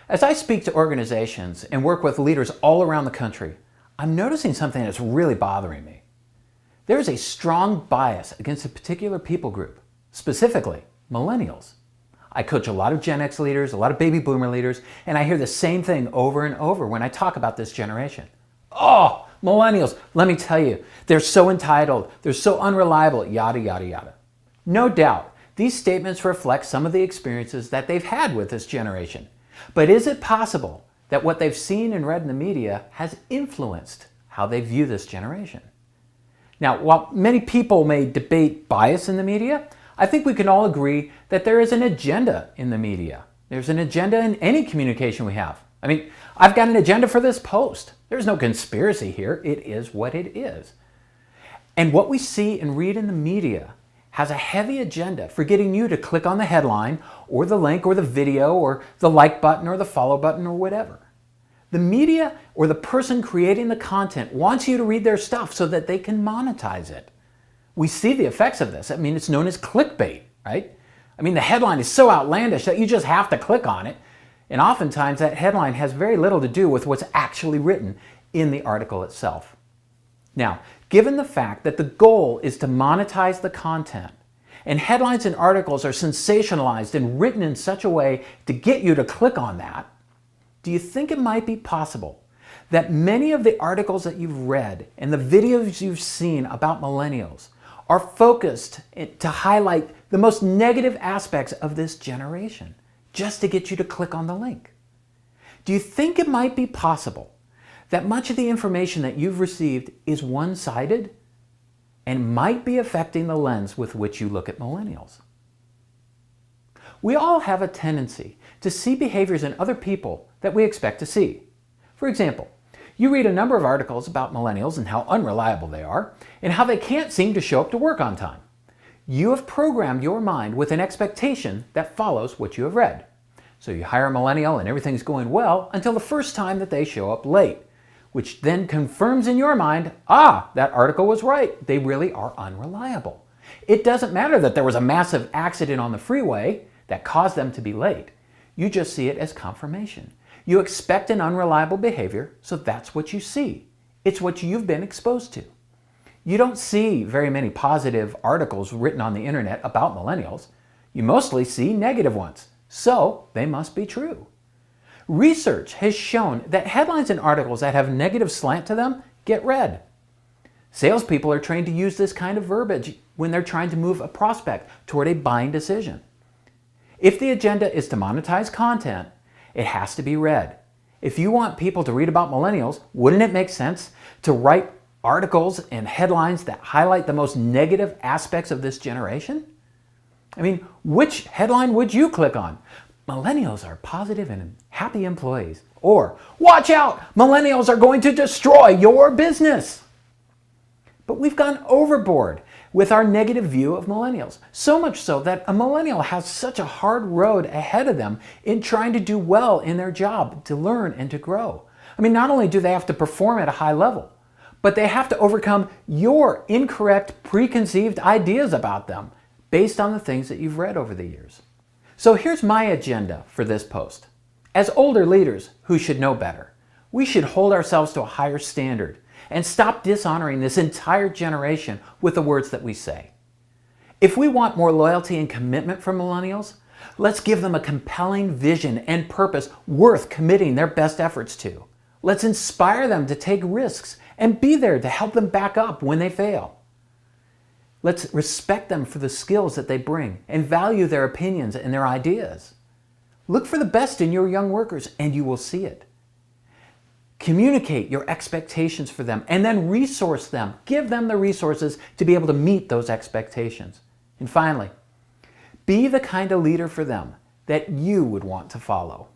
As I speak to organizations and work with leaders all around the country, I'm noticing something that's really bothering me. There is a strong bias against a particular people group, specifically millennials. I coach a lot of Gen X leaders, a lot of baby boomer leaders, and I hear the same thing over and over when I talk about this generation. Oh, millennials, let me tell you, they're so entitled, they're so unreliable, yada, yada, yada. No doubt, these statements reflect some of the experiences that they've had with this generation. But is it possible that what they've seen and read in the media has influenced how they view this generation? Now, while many people may debate bias in the media, I think we can all agree that there is an agenda in the media. There's an agenda in any communication we have. I mean, I've got an agenda for this post. There's no conspiracy here. It is what it is. And what we see and read in the media has a heavy agenda for getting you to click on the headline or the link or the video or the like button or the follow button or whatever. The media or the person creating the content wants you to read their stuff so that they can monetize it. We see the effects of this. I mean, it's known as clickbait, right? I mean, the headline is so outlandish that you just have to click on it. And oftentimes that headline has very little to do with what's actually written in the article itself. Now, given the fact that the goal is to monetize the content, and headlines and articles are sensationalized and written in such a way to get you to click on that, do you think it might be possible that many of the articles that you've read and the videos you've seen about millennials are focused to highlight the most negative aspects of this generation, just to get you to click on the link? Do you think it might be possible that much of the information that you've received is one-sided and might be affecting the lens with which you look at millennials? We all have a tendency to see behaviors in other people that we expect to see. For example, you read a number of articles about millennials and how unreliable they are and how they can't seem to show up to work on time. You have programmed your mind with an expectation that follows what you have read. So you hire a millennial and everything's going well until the first time that they show up late, which then confirms in your mind, that article was right. They really are unreliable. It doesn't matter that there was a massive accident on the freeway that caused them to be late. You just see it as confirmation. You expect an unreliable behavior, so that's what you see. It's what you've been exposed to. You don't see very many positive articles written on the internet about millennials. You mostly see negative ones, so they must be true. Research has shown that headlines and articles that have negative slant to them get read. Salespeople are trained to use this kind of verbiage when they're trying to move a prospect toward a buying decision. If the agenda is to monetize content, it has to be read. If you want people to read about millennials, wouldn't it make sense to write articles and headlines that highlight the most negative aspects of this generation? I mean, which headline would you click on? Millennials are positive and happy employees. Or, watch out, millennials are going to destroy your business. But we've gone overboard with our negative view of millennials. So much so that a millennial has such a hard road ahead of them in trying to do well in their job, to learn and to grow. I mean, not only do they have to perform at a high level, but they have to overcome your incorrect preconceived ideas about them based on the things that you've read over the years. So here's my agenda for this post. As older leaders who should know better, we should hold ourselves to a higher standard and stop dishonoring this entire generation with the words that we say. If we want more loyalty and commitment from millennials, let's give them a compelling vision and purpose worth committing their best efforts to. Let's inspire them to take risks and be there to help them back up when they fail. Let's respect them for the skills that they bring and value their opinions and their ideas. Look for the best in your young workers and you will see it. Communicate your expectations for them and then resource them. Give them the resources to be able to meet those expectations. And finally, be the kind of leader for them that you would want to follow.